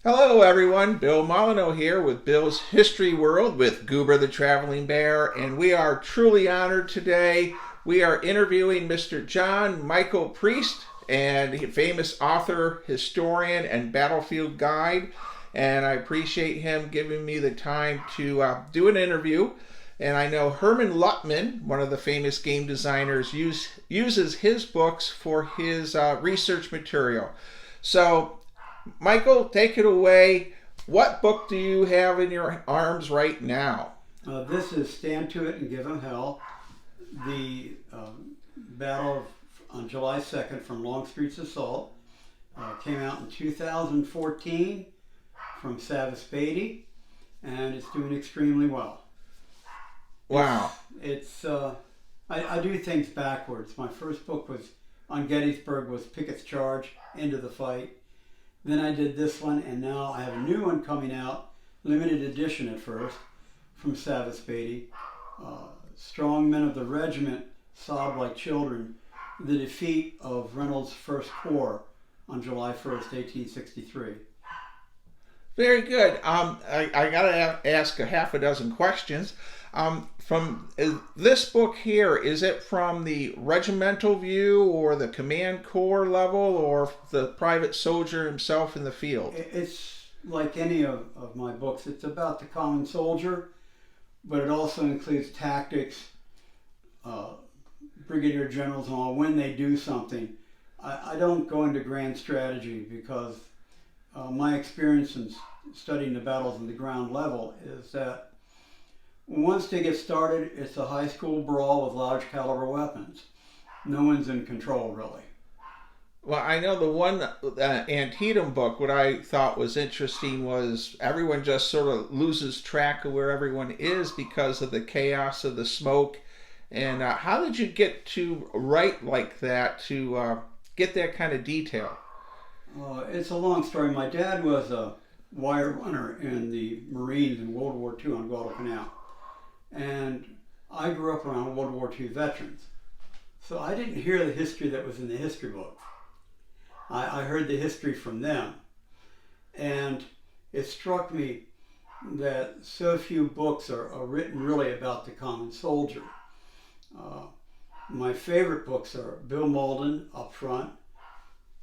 Hello, everyone. Bill Molyneux here with Bill's History World with Goober the Traveling Bear, and we are truly honored today. We are interviewing Mr. John Michael Priest, and famous author, historian, and battlefield guide. And I appreciate him giving me the time to do an interview. And I know Herman Luttman, one of the famous game designers, uses his books for his research material. So Michael, take it away. What book do you have in your arms right now? This is Stand to It and Give 'em Hell. The battle on July 2nd from Longstreet's Assault came out in 2014 from Savas Beatty, and it's doing extremely well. Wow. I do things backwards. My first book was on Gettysburg, was Pickett's Charge, End of the Fight. Then I did this one, and now I have a new one coming out, limited edition at first, from Savas Beatty. Strong men of the regiment sobbed like children, the defeat of Reynolds' First Corps on July 1st, 1863. Very good. I got to ask a half a dozen questions. From this book here, is it from the regimental view or the command corps level or the private soldier himself in the field? It's like any of my books. It's about the common soldier, but it also includes tactics, brigadier generals and all, when they do something. I don't go into grand strategy because my experience in studying the battles on the ground level is that once they get started, it's a high school brawl with large caliber weapons. No one's in control, really. Well, I know the one Antietam book, what I thought was interesting was everyone just sort of loses track of where everyone is because of the chaos of the smoke. And how did you get to write like that, to get that kind of detail? It's a long story. My dad was a wire runner in the Marines in World War II on Guadalcanal. And I grew up around World War II veterans. So I didn't hear the history that was in the history books. I heard the history from them. And it struck me that so few books are written really about the common soldier. My favorite books are Bill Malden, Up Front,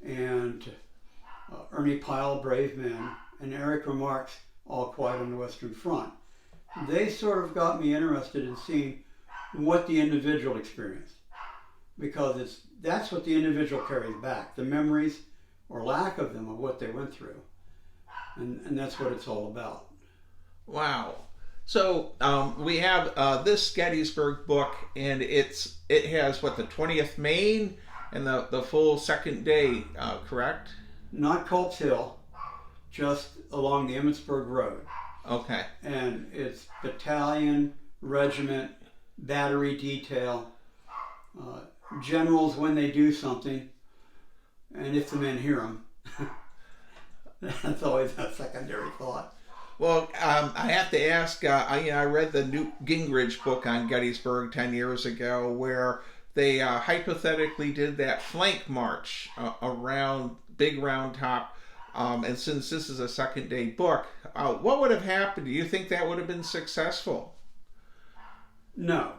and Ernie Pyle, Brave Men, and Eric Remarque's All Quiet on the Western Front. They sort of got me interested in seeing what the individual experienced, because that's what the individual carries back, the memories or lack of them of what they went through, and that's what it's all about. Wow. So we have this Gettysburg book, and it has what, the 20th Maine and the full second day, correct? Not Culp's Hill, just along the Emmitsburg Road. Okay. And it's battalion, regiment, battery detail, generals when they do something, and if the men hear them. That's always a secondary thought. Well, I have to ask, I read the Newt Gingrich book on Gettysburg 10 years ago where they hypothetically did that flank march around Big Round Top. And since this is a second day book, what would have happened? Do you think that would have been successful? No.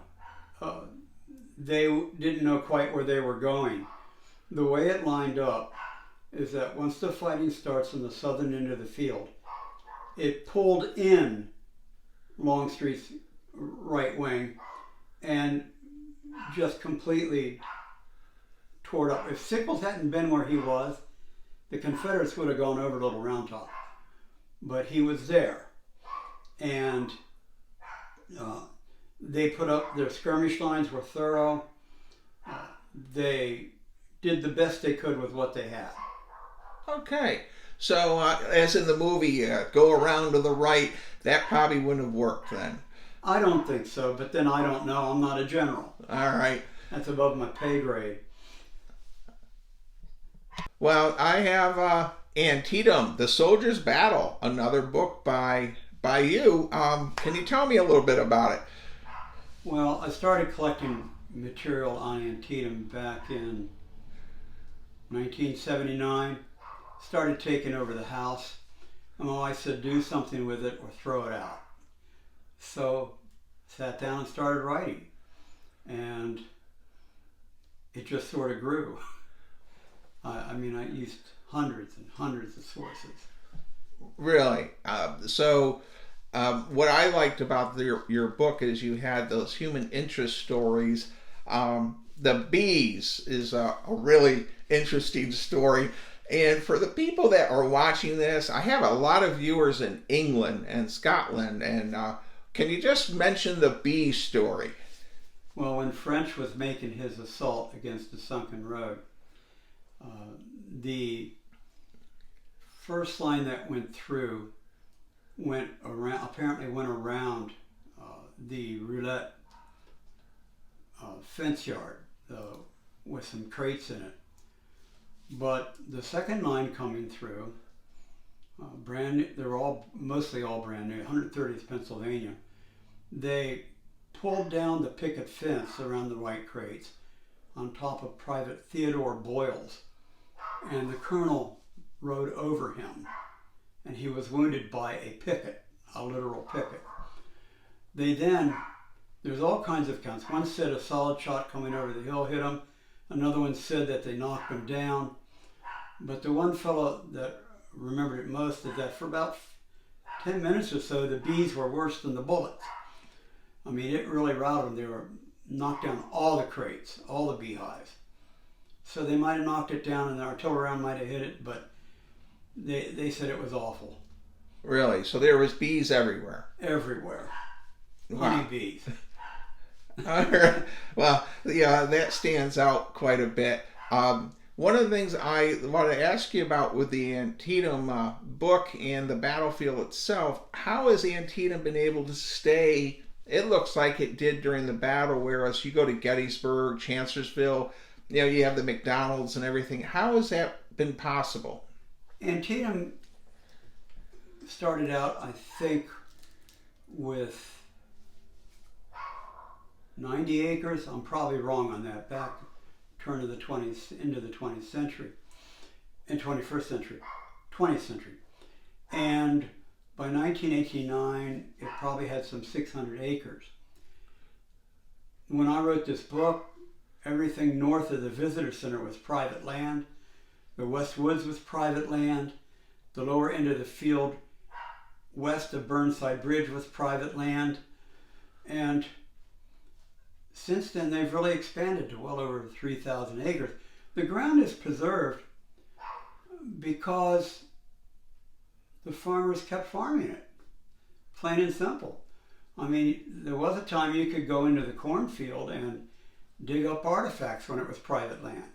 They didn't know quite where they were going. The way it lined up is that once the fighting starts on the southern end of the field, it pulled in Longstreet's right wing and just completely tore it up. If Sickles hadn't been where he was, the Confederates would have gone over Little Round Top. But he was there. And they put up, their skirmish lines were thorough. They did the best they could with what they had. Okay. So, as in the movie, go around to the right, that probably wouldn't have worked then. I don't think so, but then I don't know. I'm not a general. All right. That's above my pay grade. Well, I have Antietam, The Soldier's Battle, another book by you. Can you tell me a little bit about it? Well, I started collecting material on Antietam back in 1979. Started taking over the house. And my wife said, do something with it or throw it out. So sat down and started writing. And it just sort of grew. I mean, I used hundreds and hundreds of sources. Really? What I liked about your book is you had those human interest stories. The bees is a really interesting story. And for the people that are watching this, I have a lot of viewers in England and Scotland. And can you just mention the bee story? Well, when French was making his assault against the sunken road, the first line that went through apparently went around the roulette fence yard with some crates in it. But the second line coming through, brand new, they were mostly all brand new, 130th Pennsylvania. They pulled down the picket fence around the white crates on top of Private Theodore Boyle's, and the colonel rode over him, and he was wounded by a picket, a literal picket. There's all kinds of accounts. One said a solid shot coming over the hill hit him. Another one said that they knocked him down. But the one fellow that remembered it most is that for about 10 minutes or so, the bees were worse than the bullets. I mean, it really routed them. They were knocked down all the crates, all the beehives. So they might have knocked it down and the artillery round might have hit it, but they said it was awful. Really? So there was bees everywhere? Everywhere. Wow. Honeybees. Well, yeah, that stands out quite a bit. One of the things I want to ask you about with the Antietam book and the battlefield itself, how has Antietam been able to stay, it looks like it did during the battle, whereas you go to Gettysburg, Chancellorsville, you have the McDonald's and everything. How has that been possible? Antietam started out, I think, with 90 acres. I'm probably wrong on that. Back turn of the 20th, into the 20th century, and 21st century, 20th century. And by 1989, it probably had some 600 acres. When I wrote this book, everything north of the visitor center was private land. The West Woods was private land. The lower end of the field west of Burnside Bridge was private land. And since then, they've really expanded to well over 3,000 acres. The ground is preserved because the farmers kept farming it, plain and simple. I mean, there was a time you could go into the cornfield and dig up artifacts when it was private land.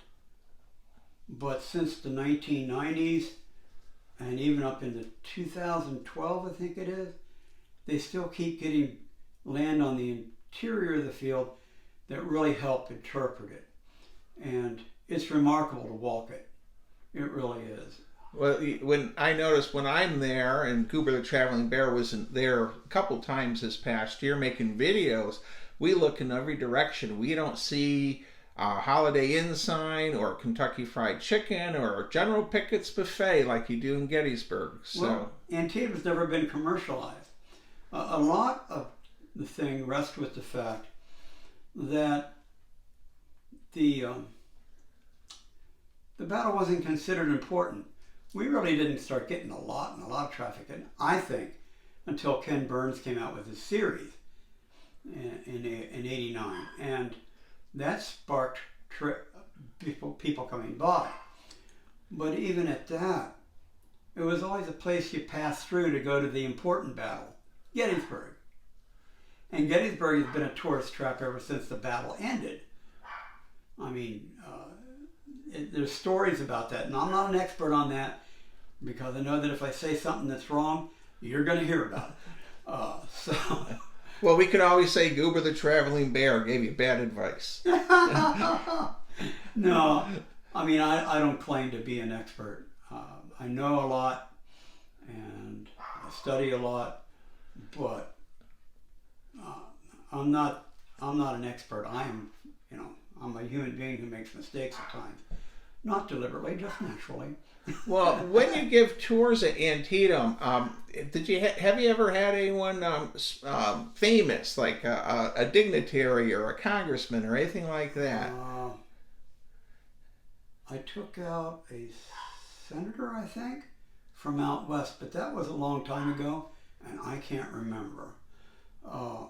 But since the 1990s, and even up into 2012, I think it is, they still keep getting land on the interior of the field that really help interpret it. And it's remarkable to walk it. It really is. Well, when I noticed when I'm there, and Goober the Traveling Bear was there a couple times this past year making videos, we look in every direction. We don't see a Holiday Inn sign or Kentucky Fried Chicken or General Pickett's Buffet like you do in Gettysburg. So, well, Antietam's never been commercialized. A lot of the thing rests with the fact that the battle wasn't considered important. We really didn't start getting a lot of traffic in, I think, until Ken Burns came out with his series in 89. And that sparked people coming by. But even at that, it was always a place you passed through to go to the important battle, Gettysburg. And Gettysburg has been a tourist trap ever since the battle ended. I mean, there's stories about that, and I'm not an expert on that because I know that if I say something that's wrong, you're going to hear about it. Well, we could always say Goober the Traveling Bear gave you bad advice. No, I mean, I don't claim to be an expert. I know a lot, and I study a lot, but I'm not an expert. I'm a human being who makes mistakes at times. Not deliberately, just naturally. Well, when you give tours at Antietam, did you have you ever had anyone famous, like a dignitary or a congressman or anything like that? I took out a senator, I think, from out west, but that was a long time ago, and I can't remember. I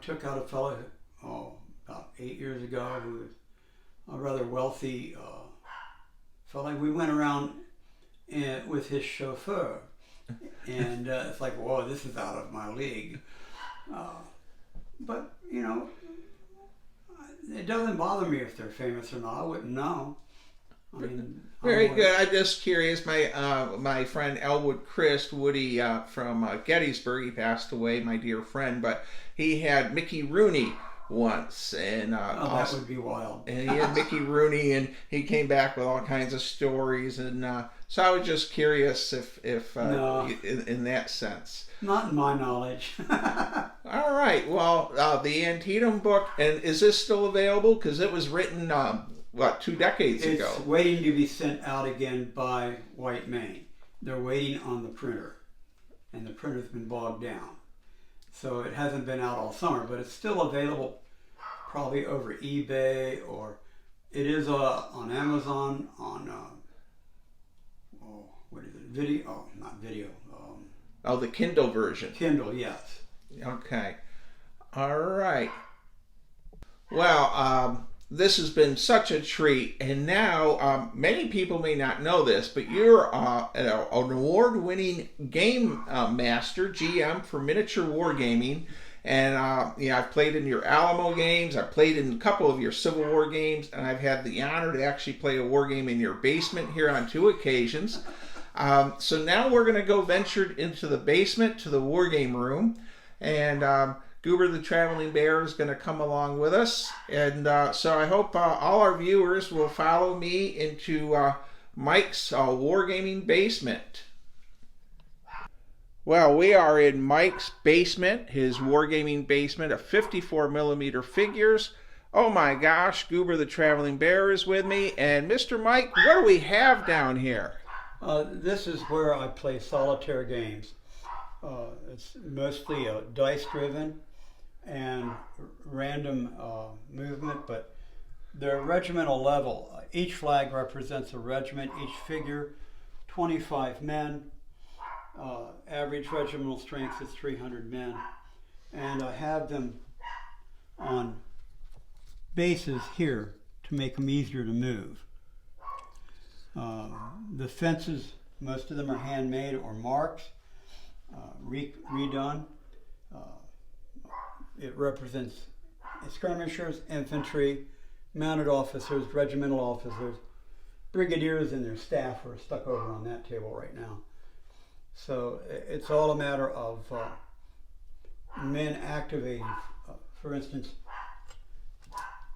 took out a fellow about 8 years ago who was a rather wealthy fellow. We went around with his chauffeur, and it's like, whoa, this is out of my league. But, you know, it doesn't bother me if they're famous or not. I wouldn't know. I mean, very good. I'm just curious. My friend Elwood Christ, Woody from Gettysburg, he passed away, my dear friend, but he had Mickey Rooney once, and that would be wild. And he had Mickey Rooney, and he came back with all kinds of stories, and so I was just curious if No. in that sense. Not in my knowledge. All right. Well, the Antietam book, and is this still available? Because it was written, 2 decades ago? It's waiting to be sent out again by White Main. They're waiting on the printer, and the printer's been bogged down. So it hasn't been out all summer, but it's still available probably over eBay, or it is on Amazon, on, what is it, video? Oh, not video. The Kindle version. Kindle, yes. Okay. All right. Well, this has been such a treat, and now many people may not know this, but you're an award-winning game master, GM for miniature wargaming, and I've played in your Alamo games, I've played in a couple of your Civil War games, and I've had the honor to actually play a war game in your basement here on 2 occasions. So now we're going to go venture into the basement to the wargame room, and Goober the Traveling Bear is going to come along with us, and so I hope all our viewers will follow me into Mike's wargaming basement. Well, we are in Mike's basement, his wargaming basement of 54mm figures. Oh my gosh, Goober the Traveling Bear is with me, and Mr. Mike, what do we have down here? This is where I play solitaire games. It's mostly dice-driven and random movement, but they're regimental level. Each flag represents a regiment, each figure 25 men. Average regimental strength is 300 men. And I have them on bases here to make them easier to move. The fences, most of them are handmade or marked, redone. It represents skirmishers, infantry, mounted officers, regimental officers, brigadiers and their staff are stuck over on that table right now. So it's all a matter of men activating. For instance,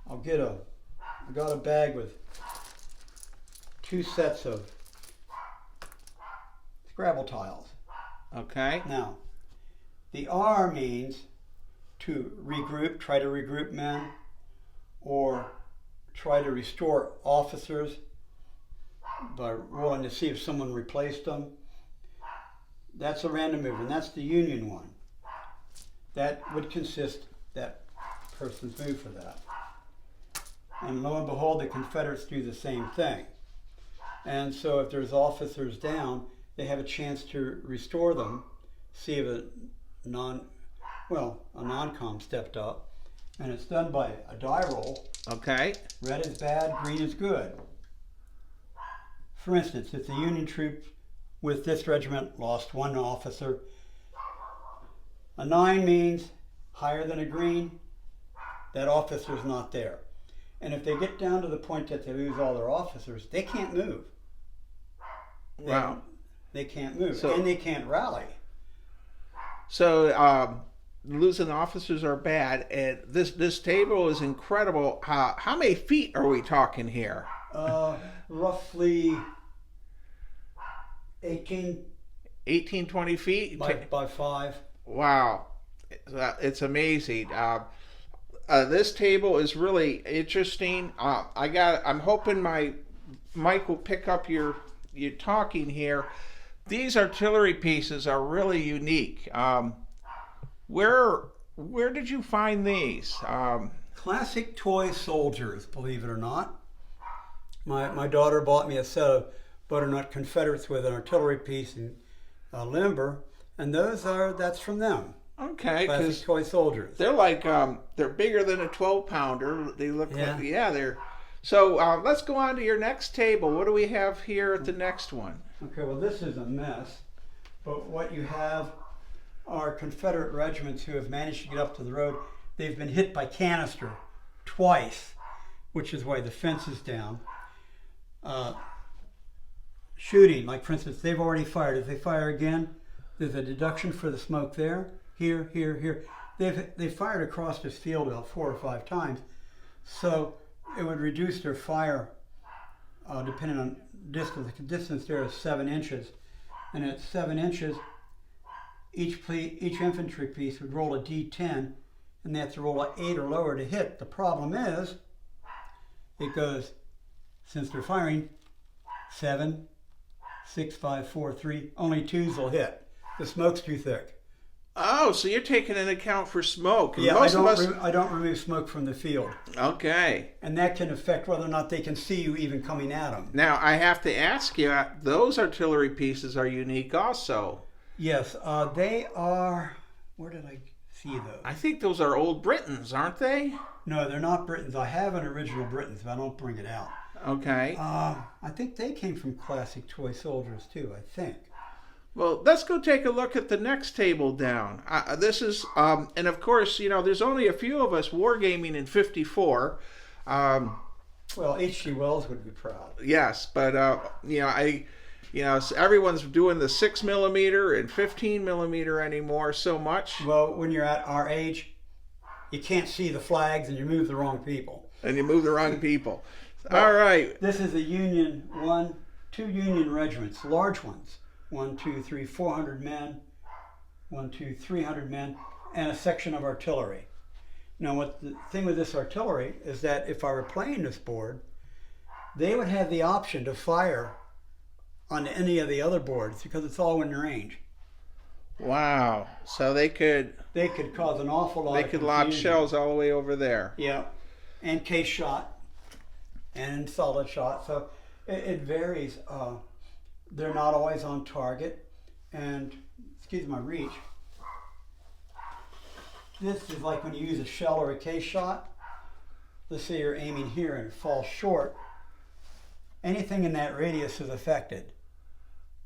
I got a bag with 2 sets of Scrabble tiles. Okay. Now, the R means to regroup, try to regroup men, or try to restore officers by rolling to see if someone replaced them. That's a random move, and that's the Union one. That would consist that person's move for that. And lo and behold, the Confederates do the same thing. And so if there's officers down, they have a chance to restore them, see if a non-com stepped up, and it's done by a die roll. Okay. Red is bad, green is good. For instance, if the Union troops with this regiment lost 1 officer, a 9 means higher than a green, that officer's not there. And if they get down to the point that they lose all their officers, they can't move. Wow. They can't move, So- and they can't rally. So losing officers are bad, and this table is incredible. How many feet are we talking here? Roughly 18 20 feet? by 5. Wow. It's amazing. this table is really interesting. I'm hoping Mike will pick up your talking here. These artillery pieces are really unique. Where did you find these? Classic toy soldiers, believe it or not. My daughter bought me a set of butternut Confederates with an artillery piece and limber, and that's from them. Okay, classic toy soldiers. They're like they're bigger than a 12-pounder. They look like they're. So let's go on to your next table. What do we have here at the next one? Okay, well this is a mess, but what you have are Confederate regiments who have managed to get up to the road. They've been hit by canister twice, which is why the fence is down. Shooting, like for instance, they've already fired. If they fire again, there's a deduction for the smoke there. Here, here, here. They've fired across this field about 4 or 5 times, so it would reduce their fire depending on distance. The distance there is 7 inches, and at 7 inches, each infantry piece would roll a D10, and they have to roll an 8 or lower to hit. The problem is, it goes, since they're firing, 7, 6, 5, 4, 3. Only 2s will hit. The smoke's too thick. Oh, so you're taking into account for smoke. Yeah, I don't remove smoke from the field. Okay. And that can affect whether or not they can see you even coming at them. Now, I have to ask you, those artillery pieces are unique also. Yes, they are. Where did I see those? I think those are old Britons, aren't they? No, they're not Britons. I have an original Britons, but I don't bring it out. Okay. I think they came from classic toy soldiers too, I think. Well, let's go take a look at the next table down. This is, and of course, there's only a few of us wargaming in '54. Well, H.G. Wells would be proud. Yes, but everyone's doing the 6mm and 15mm anymore so much. Well, when you're at our age, you can't see the flags and you move the wrong people. All right. This is a Union, 2 Union regiments, large ones. 1, 2, 3, 400 men, 1, 2, 300 men, and a section of artillery. Now, what the thing with this artillery is that if I were playing this board, they would have the option to fire on any of the other boards because it's all in range. Wow! So they could cause an awful lot. They could lob shells all the way over there. Yeah, and case shot, and solid shot. So it varies. They're not always on target, and excuse my reach. This is like when you use a shell or a case shot. Let's say you're aiming here and it falls short. Anything in that radius is affected.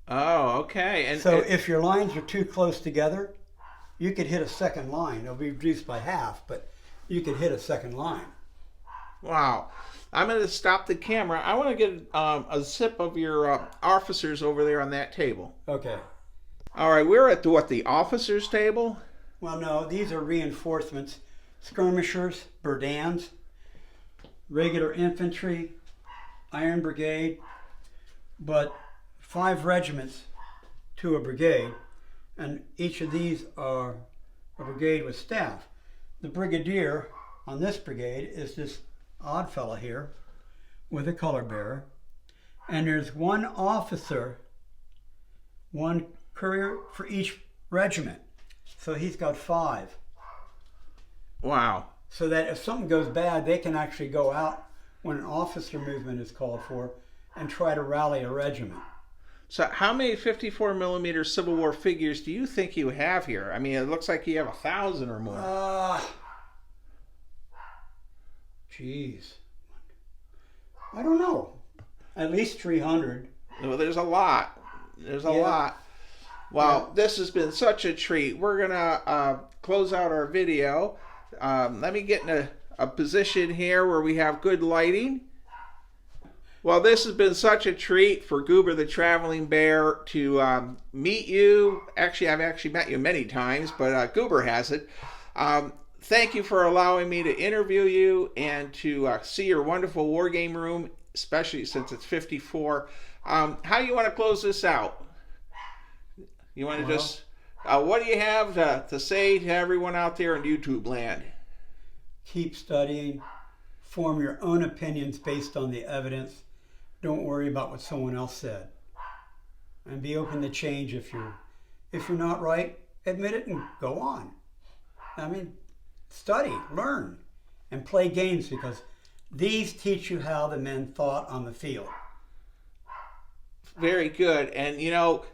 Oh, okay. And so if your lines are too close together, you could hit a second line. It'll be reduced by half, but you could hit a second line. Wow. I'm going to stop the camera. I want to get a sip of your officers over there on that table. Okay. All right, we're at the officers' table? Well, no, these are reinforcements. Skirmishers, Burdans, regular infantry, Iron Brigade, but 5 regiments to a brigade, and each of these are a brigade with staff. The brigadier on this brigade is this odd fella here with a color bearer, and there's 1 officer, 1 courier for each regiment. So he's got 5. Wow. So that if something goes bad, they can actually go out when an officer movement is called for and try to rally a regiment. So how many 54mm Civil War figures do you think you have here? I mean, it looks like you have 1,000 or more. Geez. I don't know. At least 300. Well, there's a lot. There's a lot. Well, this has been such a treat. We're going to close out our video. Let me get in a position here where we have good lighting. Well, this has been such a treat for Goober the Traveling Bear to meet you. Actually, I've actually met you many times, but Goober hasn't. Thank you for allowing me to interview you and to see your wonderful war game room, especially since it's 54. How do you want to close this out? You want to just, what do you have to say to everyone out there in YouTube land? keep studying, form your own opinions based on the evidence. Don't worry about what someone else said. And be open to change if you're not right, admit it and go on. I mean, study, learn, and play games, because these teach you how the men thought on the field. Very good. And you know,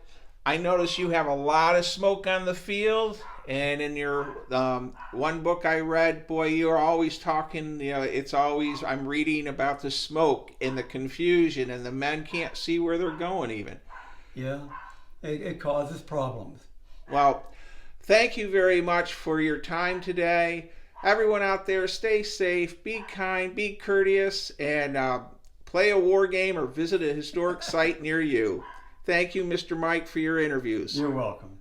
I notice you have a lot of smoke on the field. And in your one book I read, boy, you're always talking, you know, it's always, I'm reading about the smoke and the confusion, and the men can't see where they're going even. Yeah, it causes problems. Well, thank you very much for your time today. Everyone out there, stay safe, be kind, be courteous, and play a war game or visit a historic site near you. Thank you, Mr. Mike, for your interviews. You're welcome.